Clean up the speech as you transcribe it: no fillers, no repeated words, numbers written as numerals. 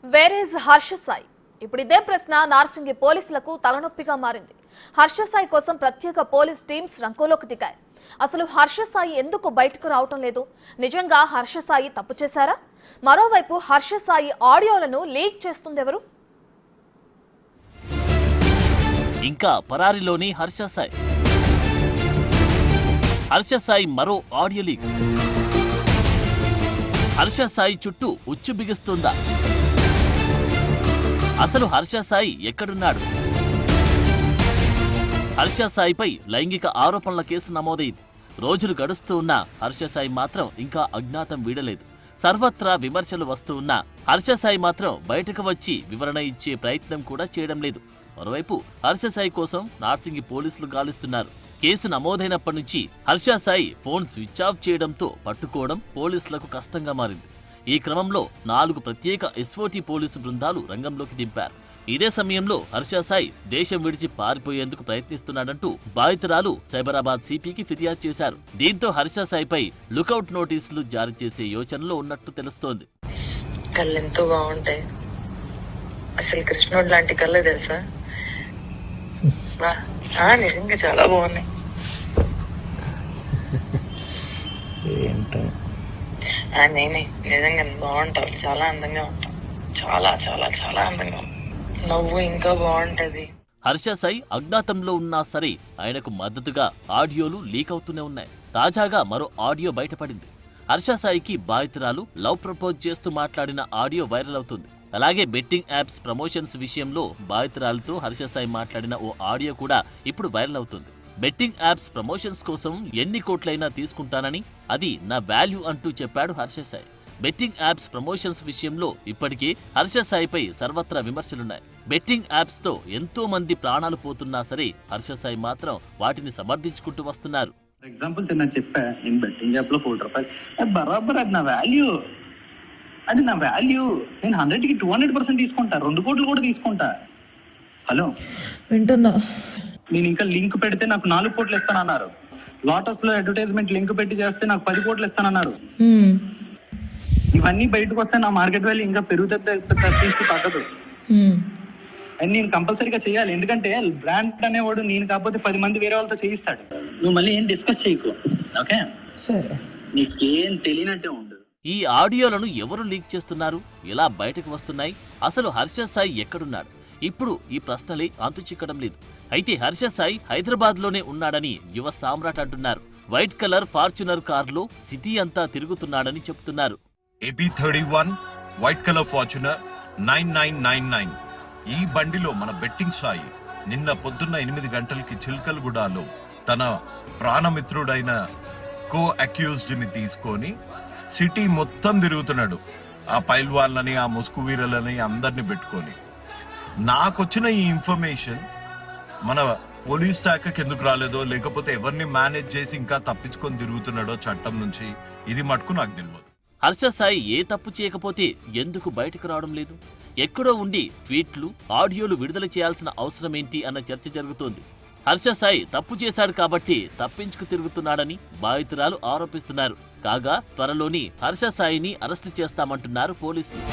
Where is Harsha Sai? ఇప్పుడు ఇదే ప్రశ్న నార్సింగి పోలీసులకు తలనొప్పిగా మారింది. హర్ష సాయి కోసం ప్రత్యేక పోలీస్ టీమ్స్ రంగంలోకి దిగాయి. అసలు హర్ష సాయి ఎందుకు బయటకు రావటం లేదు? నిజంగా హర్ష సాయి తప్పు చేశారా? మరోవైపు హర్ష సాయి ఆడియోలను లీక్ చేస్తుందెవరు? ఇంకా పరారీలోని హర్ష సాయి. హర్ష సాయి మరో ఆడియో లీక్. హర్ష సాయి చుట్టూ ఉచ్చు బిగుస్తుందా? అసలు హర్ష సాయి ఎక్కడున్నాడు? హర్ష సాయిపై లైంగిక ఆరోపణల కేసు నమోదైంది. రోజులు గడుస్తూ ఉన్నా హర్ష సాయి మాత్రం ఇంకా అజ్ఞాతం వీడలేదు. సర్వత్రా విమర్శలు వస్తూ ఉన్నా హర్ష సాయి మాత్రం బయటకు వచ్చి వివరణ ఇచ్చే ప్రయత్నం కూడా చేయడం లేదు. మరోవైపు హర్ష సాయి కోసం నార్సింగి పోలీసులు గాలిస్తున్నారు. కేసు నమోదైనప్పటి నుంచి Harsha Sai phone switch off చేయడంతో పట్టుకోవడం పోలీసులకు కష్టంగా మారింది. ఈ క్రమంలో 4 ప్రత్యేక ఎస్ఓటీ పోలీసు బృందాలు రంగంలోకి దింపారు. ఇదే సమయంలో హర్ష సాయి దేశం విడిచి పారిపోయేందుకు ప్రయత్నిస్తున్నాడంటూ బాధితురాలు సైబరాబాద్ సిపికి ఫిర్యాదు చేశారు. దీంతో హర్ష సాయిపై లుకౌట్ నోటీసులు జారీ చేసే యోచనలో ఉన్నట్టు తెలుస్తోంది. కళ్ళెంతో బాగుంటాయి, అసలు కృష్ణుడు లాంటి కళ్ళే తెలుసా? నిజంగా చాలా బాగున్నాయి. నేనే నిజంగా బాగుంటావు, చాలా అందంగా ఉంటావు, చాలా చాలా చాలా అందంగా ఉంటావు. నవ్వు ఇంకా బాగుంటది. హర్ష సాయి అజ్ఞాతంలో ఉన్నా సరే ఆయనకు మద్దతుగా ఆడియోలు లీక్ అవుతూనే ఉన్నాయి. తాజాగా మరో ఆడియో బయటపడింది. హర్ష సాయికి బాధితురాలు లవ్ ప్రపోజ్ చేస్తూ మాట్లాడిన ఆడియో వైరల్ అవుతుంది. అలాగే బెట్టింగ్ యాప్స్ ప్రమోషన్స్ విషయంలో బాధితురాలతో హర్ష సాయి మాట్లాడిన ఓ ఆడియో కూడా ఇప్పుడు వైరల్ అవుతుంది. బెట్టింగ్ యాప్స్ ప్రమోషన్స్ కోసం ఎన్ని కోట్లైనా తీసుకుంటానని, అది నా వాల్యూ అంటూ చెప్పాడు Harsha Sai. Betting apps promotions విషయంలో ఇప్పటికే హర్ష సాయిపై సర్వత్రా విమర్శలున్నాయి. బెట్టింగ్ యాప్స్ తో ఎంతో మంది ప్రాణాలు పోతున్నా సరే హర్ష సాయి మాత్రం వాటిని సమర్థించుకుంటూ వస్తున్నారు. ఫర్ ఎగ్జాంపుల్ చిన్న చెప్పా, నేను బెట్టింగ్ యాప్ లో ₹1 బరాబర్ అది నా వాల్యూ, అది నా వాల్యూ. నేను 100కి 200% తీసుకుంటా, 2 కోట్లు కూడా తీసుకుంటా. హలో వింటున్నా. నేను ఇంకా లింక్ పెడితే నాకు 4 కోట్లు ఇస్తానన్నారు. లోటస్ లో అడ్వర్టైజ్మెంట్ లింక్ పెట్టి చేస్తే నాకు 10 కోట్లు ఇస్తానన్నారు. ఇవన్నీ బయటకు వస్తే నా మార్కెట్ వాల్యూ ఇంకా పెరుగుతుంది తప్పించి తగ్గదు. అండ్ నేను కంపల్సరీగా చేయాలి, ఎందుకంటే బ్రాండ్ అనేవాడు నేను కాకపోతే 10 మంది వేరే వాళ్ళతో చేయిస్తాడు. నువ్వు మళ్ళీ ఏం డిస్కస్ చేయకు, ఓకే? సరే, నీకేం తెలియనట్టే ఉండు. ఈ ఆడియోలను ఎవరు లీక్ చేస్తున్నారు? ఎలా బయటకు వస్తున్నాయి? అసలు హర్ష సాయి ఎక్కడున్నాడు? ఇప్పుడు ఈ ప్రశ్నలే అంతుచిక్కడం లేదు. అయితే హర్ష సాయి హైదరాబాద్ లోనే ఉన్నాడని యువ సామ్రాట్ అంటున్నారు. వైట్ కలర్ ఫార్చునర్ కారులో సిటీ అంతా తిరుగుతున్నాడని చెప్తున్నారు. AP31 white colour Fortuner 9999. ఈ బండిలో మన బెట్టింగ్ సాయి నిన్న పొద్దున్న 8 గంటలకి చిల్కల్గూడలో తన ప్రాణమిత్రుడైన కో అక్యూజ్డ్ ని తీసుకొని సిటీ మొత్తం తిరుగుతున్నాడు. ఆ పైల్వాన్లని, ఆ ముసుగు వీరలని అందరిని పెట్టుకొని. నాకొచ్చిన ఈ ఇన్ఫర్మేషన్ మన పోలీస్ శాఖకి ఎందుకు రాలేదో, లేకపోతే ఎవరిని మేనేజ్ చేసి ఇంకా తప్పించుకొని తిరుగుతున్నాడో చట్టం నుంచి, ఇది మటుకు నాకు తెలియదు. హర్ష సాయి ఏ తప్పు చేయకపోతే ఎందుకు బయటకు రావడం లేదు? ఎక్కడో ఉండి ట్వీట్లు, ఆడియోలు విడుదల చేయాల్సిన అవసరం ఏంటి అన్న చర్చ జరుగుతోంది. హర్ష సాయి తప్పు చేశాడు కాబట్టి తప్పించుకు తిరుగుతున్నాడని బాధితురాలు ఆరోపిస్తున్నారు. కాగా త్వరలోని హర్ష సాయిని అరెస్టు చేస్తామంటున్నారు పోలీసులు.